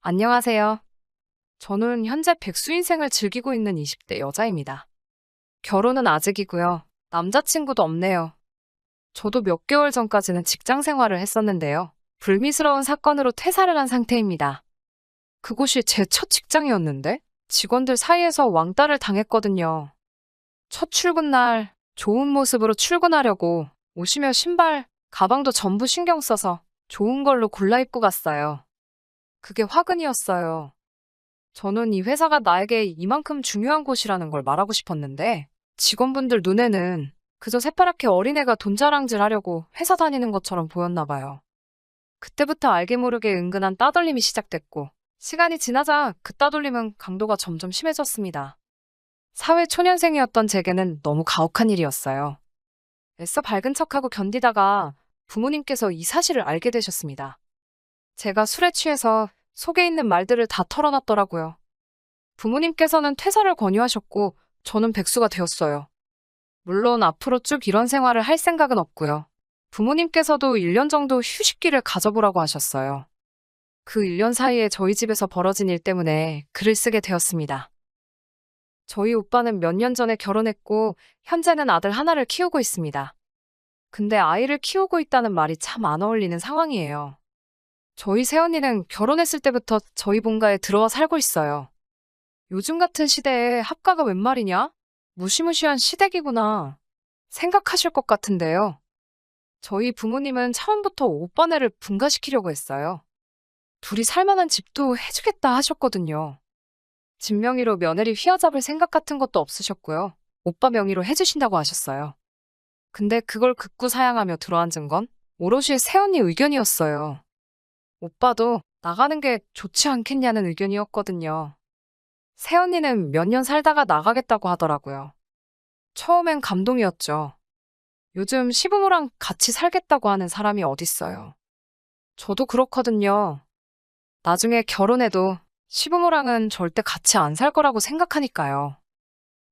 안녕하세요. 저는 현재 백수 인생을 즐기고 있는 20대 여자입니다. 결혼은 아직이고요. 남자친구도 없네요. 저도 몇 개월 전까지는 직장 생활을 했었는데요. 불미스러운 사건으로 퇴사를 한 상태입니다. 그곳이 제 첫 직장이었는데 직원들 사이에서 왕따를 당했거든요. 첫 출근 날 좋은 모습으로 출근하려고 옷이며 신발, 가방도 전부 신경 써서 좋은 걸로 골라 입고 갔어요. 그게 화근이었어요. 저는 이 회사가 나에게 이만큼 중요한 곳이라는 걸 말하고 싶었는데 직원분들 눈에는 그저 새파랗게 어린애가 돈 자랑질 하려고 회사 다니는 것처럼 보였나 봐요. 그때부터 알게 모르게 은근한 따돌림이 시작됐고 시간이 지나자 그 따돌림은 강도가 점점 심해졌습니다. 사회 초년생이었던 제게는 너무 가혹한 일이었어요. 애써 밝은 척하고 견디다가 부모님께서 이 사실을 알게 되셨습니다. 제가 술에 취해서 속에 있는 말들을 다 털어놨더라고요. 부모님께서는 퇴사를 권유하셨고 저는 백수가 되었어요. 물론 앞으로 쭉 이런 생활을 할 생각은 없고요. 부모님께서도 1년 정도 휴식기를 가져보라고 하셨어요. 그 1년 사이에 저희 집에서 벌어진 일 때문에 글을 쓰게 되었습니다. 저희 오빠는 몇 년 전에 결혼했고 현재는 아들 하나를 키우고 있습니다. 근데 아이를 키우고 있다는 말이 참 안 어울리는 상황이에요. 저희 새언니는 결혼했을 때부터 저희 본가에 들어와 살고 있어요. 요즘 같은 시대에 합가가 웬 말이냐? 무시무시한 시댁이구나. 생각하실 것 같은데요. 저희 부모님은 처음부터 오빠네를 분가시키려고 했어요. 둘이 살만한 집도 해주겠다 하셨거든요. 집 명의로 며느리 휘어잡을 생각 같은 것도 없으셨고요. 오빠 명의로 해주신다고 하셨어요. 근데 그걸 극구 사양하며 들어앉은 건 오롯이 새언니 의견이었어요. 오빠도 나가는 게 좋지 않겠냐는 의견이었거든요. 새언니는 몇 년 살다가 나가겠다고 하더라고요. 처음엔 감동이었죠. 요즘 시부모랑 같이 살겠다고 하는 사람이 어딨어요. 저도 그렇거든요. 나중에 결혼해도 시부모랑은 절대 같이 안 살 거라고 생각하니까요.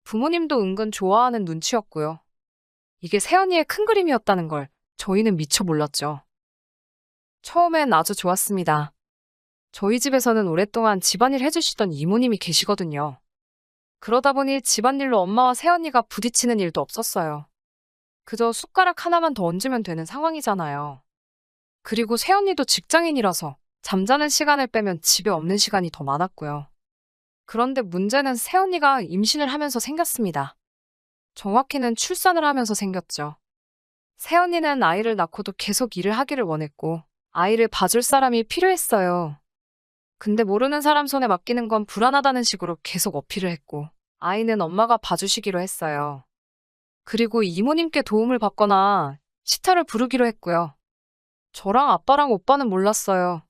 부모님도 은근 좋아하는 눈치였고요. 이게 새언니의 큰 그림이었다는 걸 저희는 미처 몰랐죠. 처음엔 아주 좋았습니다. 저희 집에서는 오랫동안 집안일 해주시던 이모님이 계시거든요. 그러다 보니 집안일로 엄마와 새언니가 부딪히는 일도 없었어요. 그저 숟가락 하나만 더 얹으면 되는 상황이잖아요. 그리고 새언니도 직장인이라서 잠자는 시간을 빼면 집에 없는 시간이 더 많았고요. 그런데 문제는 새언니가 임신을 하면서 생겼습니다. 정확히는 출산을 하면서 생겼죠. 새언니는 아이를 낳고도 계속 일을 하기를 원했고 아이를 봐줄 사람이 필요했어요. 근데 모르는 사람 손에 맡기는 건 불안하다는 식으로 계속 어필을 했고 아이는 엄마가 봐주시기로 했어요. 그리고 이모님께 도움을 받거나 시타를 부르기로 했고요. 저랑 아빠랑 오빠는 몰랐어요.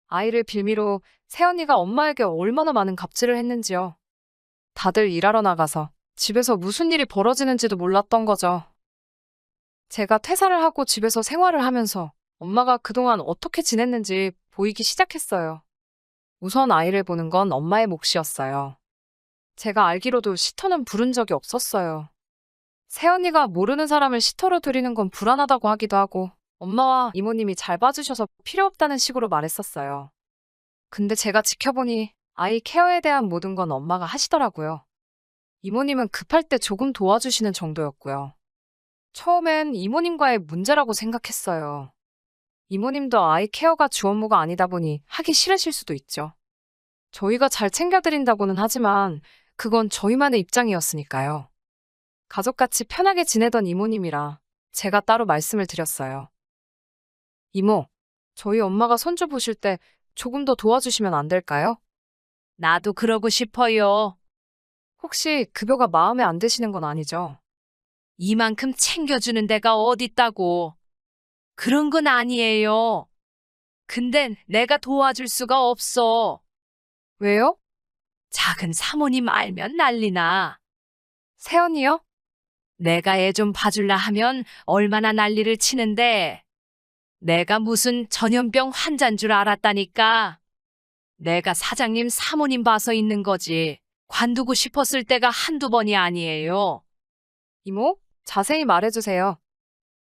아이를 빌미로 새언니가 엄마에게 얼마나 많은 갑질을 했는지요. 다들 일하러 나가서 집에서 무슨 일이 벌어지는지도 몰랐던 거죠. 제가 퇴사를 하고 집에서 생활을 하면서 엄마가 그동안 어떻게 지냈는지 보이기 시작했어요. 우선 아이를 보는 건 엄마의 몫이었어요. 제가 알기로도 시터는 부른 적이 없었어요. 새언니가 모르는 사람을 시터로 들이는 건 불안하다고 하기도 하고 엄마와 이모님이 잘 봐주셔서 필요 없다는 식으로 말했었어요. 근데 제가 지켜보니 아이 케어에 대한 모든 건 엄마가 하시더라고요. 이모님은 급할 때 조금 도와주시는 정도였고요. 처음엔 이모님과의 문제라고 생각했어요. 이모님도 아이 케어가 주 업무가 아니다 보니 하기 싫으실 수도 있죠. 저희가 잘 챙겨드린다고는 하지만 그건 저희만의 입장이었으니까요. 가족같이 편하게 지내던 이모님이라 제가 따로 말씀을 드렸어요. 이모, 저희 엄마가 손주 보실 때 조금 더 도와주시면 안 될까요? 나도 그러고 싶어요. 혹시 급여가 마음에 안 드시는 건 아니죠? 이만큼 챙겨주는 데가 어딨다고. 그런 건 아니에요. 근데 내가 도와줄 수가 없어. 왜요? 작은 사모님 알면 난리나. 새언니요? 내가 애 좀 봐줄라 하면 얼마나 난리를 치는데. 내가 무슨 전염병 환자인 줄 알았다니까. 내가 사장님 사모님 봐서 있는 거지. 관두고 싶었을 때가 한두 번이 아니에요. 이모, 자세히 말해주세요.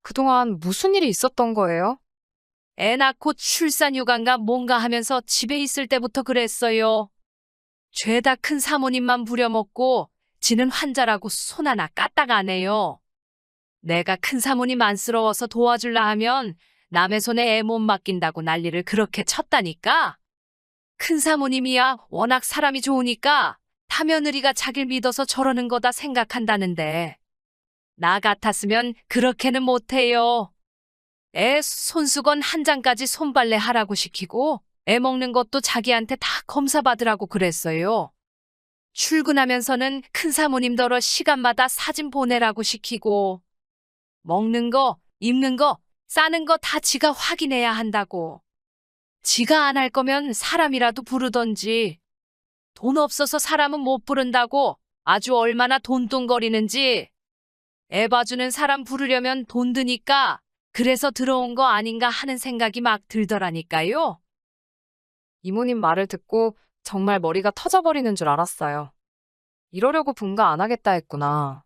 그동안 무슨 일이 있었던 거예요? 애 낳고 출산휴가인가 뭔가 하면서 집에 있을 때부터 그랬어요. 죄다 큰 사모님만 부려먹고 지는 환자라고 손 하나 까딱 안 해요. 내가 큰 사모님 안쓰러워서 도와줄라 하면 남의 손에 애 못 맡긴다고 난리를 그렇게 쳤다니까. 큰 사모님이야 워낙 사람이 좋으니까 타며느리가 자길 믿어서 저러는 거다 생각한다는데 나 같았으면 그렇게는 못해요. 애 손수건 한 장까지 손빨래 하라고 시키고 애 먹는 것도 자기한테 다 검사 받으라고 그랬어요. 출근하면서는 큰 사모님더러 시간마다 사진 보내라고 시키고 먹는 거, 입는 거, 싸는 거 다 지가 확인해야 한다고. 지가 안 할 거면 사람이라도 부르던지. 돈 없어서 사람은 못 부른다고 아주 얼마나 돈돈거리는지. 애 봐주는 사람 부르려면 돈 드니까 그래서 들어온 거 아닌가 하는 생각이 막 들더라니까요. 이모님 말을 듣고 정말 머리가 터져버리는 줄 알았어요. 이러려고 분가 안 하겠다 했구나.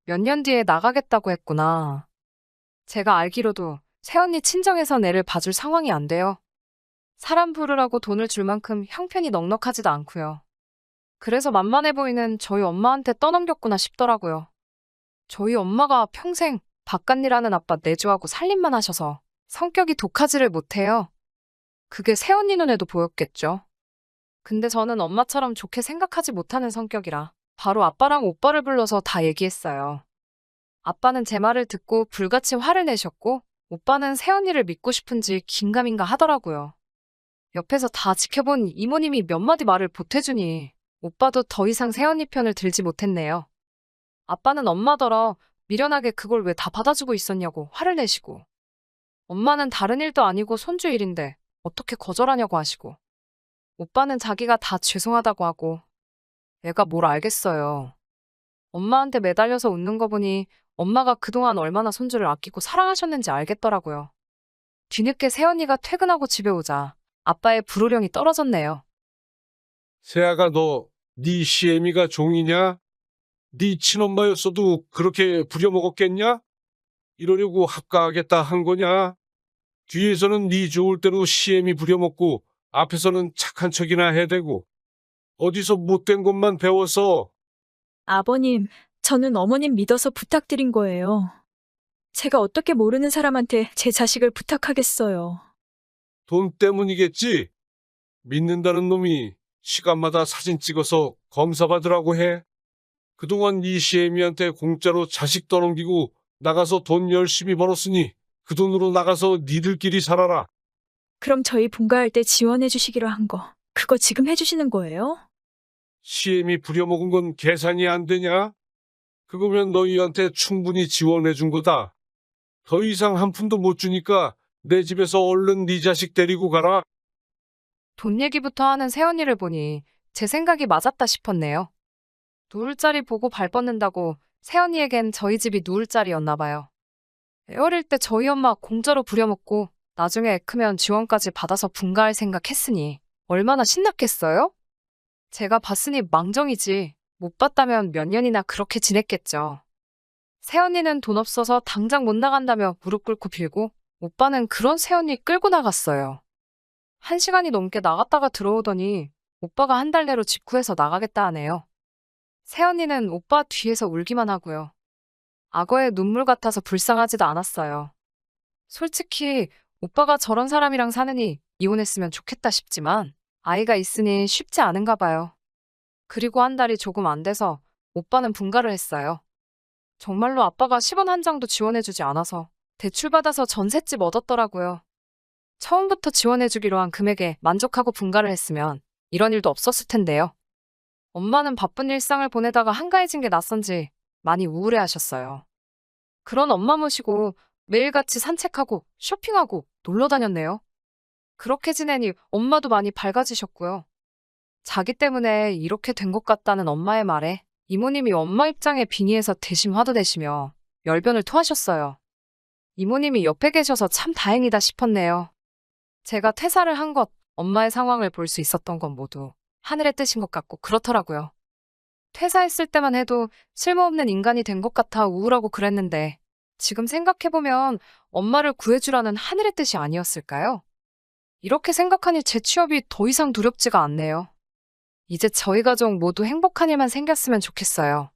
몇 년 뒤에 나가겠다고 했구나. 제가 알기로도 새언니 친정에선 애를 봐줄 상황이 안 돼요. 사람 부르라고 돈을 줄 만큼 형편이 넉넉하지도 않고요. 그래서 만만해 보이는 저희 엄마한테 떠넘겼구나 싶더라고요. 저희 엄마가 평생 바깥일 하는 아빠 내조하고 살림만 하셔서 성격이 독하지를 못해요. 그게 새언니 눈에도 보였겠죠. 근데 저는 엄마처럼 좋게 생각하지 못하는 성격이라 바로 아빠랑 오빠를 불러서 다 얘기했어요. 아빠는 제 말을 듣고 불같이 화를 내셨고 오빠는 새언니를 믿고 싶은지 긴가민가 하더라고요. 옆에서 다 지켜본 이모님이 몇 마디 말을 보태주니 오빠도 더 이상 새언니 편을 들지 못했네요. 아빠는 엄마더러 미련하게 그걸 왜 다 받아주고 있었냐고 화를 내시고 엄마는 다른 일도 아니고 손주 일인데 어떻게 거절하냐고 하시고 오빠는 자기가 다 죄송하다고 하고 애가 뭘 알겠어요. 엄마한테 매달려서 웃는 거 보니 엄마가 그동안 얼마나 손주를 아끼고 사랑하셨는지 알겠더라고요. 뒤늦게 새언니가 퇴근하고 집에 오자 아빠의 불호령이 떨어졌네요. 세아가 너 네 시애미가 종이냐? 네 친엄마였어도 그렇게 부려먹었겠냐? 이러려고 합가하겠다 한 거냐? 뒤에서는 네 좋을 대로 시애미 부려먹고 앞에서는 착한 척이나 해대고 어디서 못된 것만 배워서. 아버님, 저는 어머님 믿어서 부탁드린 거예요. 제가 어떻게 모르는 사람한테 제 자식을 부탁하겠어요. 돈 때문이겠지? 믿는다는 놈이 시간마다 사진 찍어서 검사받으라고 해. 그동안 네 시애미한테 공짜로 자식 떠넘기고 나가서 돈 열심히 벌었으니 그 돈으로 나가서 니들끼리 살아라. 그럼 저희 분가할 때 지원해 주시기로 한 거, 그거 지금 해주시는 거예요? 시애미 부려먹은 건 계산이 안 되냐? 그거면 너희한테 충분히 지원해 준 거다. 더 이상 한 푼도 못 주니까 내 집에서 얼른 네 자식 데리고 가라. 돈 얘기부터 하는 새언니를 보니 제 생각이 맞았다 싶었네요. 누울 자리 보고 발 뻗는다고 새언니에겐 저희 집이 누울 자리였나 봐요. 애 어릴 때 저희 엄마 공짜로 부려먹고 나중에 애 크면 지원까지 받아서 분가할 생각했으니 얼마나 신났겠어요? 제가 봤으니 망정이지 못 봤다면 몇 년이나 그렇게 지냈겠죠. 새언니는 돈 없어서 당장 못 나간다며 무릎 꿇고 빌고 오빠는 그런 새언니 끌고 나갔어요. 1시간이 넘게 나갔다가 들어오더니 오빠가 한 달 내로 집 구해서 나가겠다 하네요. 새언니는 오빠 뒤에서 울기만 하고요. 악어의 눈물 같아서 불쌍하지도 않았어요. 솔직히 오빠가 저런 사람이랑 사느니 이혼했으면 좋겠다 싶지만 아이가 있으니 쉽지 않은가 봐요. 그리고 한 달이 조금 안 돼서 오빠는 분가를 했어요. 정말로 아빠가 10원 한 장도 지원해주지 않아서 대출받아서 전셋집 얻었더라고요. 처음부터 지원해주기로 한 금액에 만족하고 분가를 했으면 이런 일도 없었을 텐데요. 엄마는 바쁜 일상을 보내다가 한가해진 게 낯선지 많이 우울해하셨어요. 그런 엄마 모시고 매일같이 산책하고 쇼핑하고 놀러 다녔네요. 그렇게 지내니 엄마도 많이 밝아지셨고요. 자기 때문에 이렇게 된 것 같다는 엄마의 말에 이모님이 엄마 입장에 빙의해서 대신 화도 내시며 열변을 토하셨어요. 이모님이 옆에 계셔서 참 다행이다 싶었네요. 제가 퇴사를 한 것, 엄마의 상황을 볼 수 있었던 건 모두 하늘의 뜻인 것 같고 그렇더라고요. 퇴사했을 때만 해도 쓸모없는 인간이 된 것 같아 우울하고 그랬는데 지금 생각해보면 엄마를 구해주라는 하늘의 뜻이 아니었을까요? 이렇게 생각하니 제 취업이 더 이상 두렵지가 않네요. 이제 저희 가족 모두 행복한 일만 생겼으면 좋겠어요.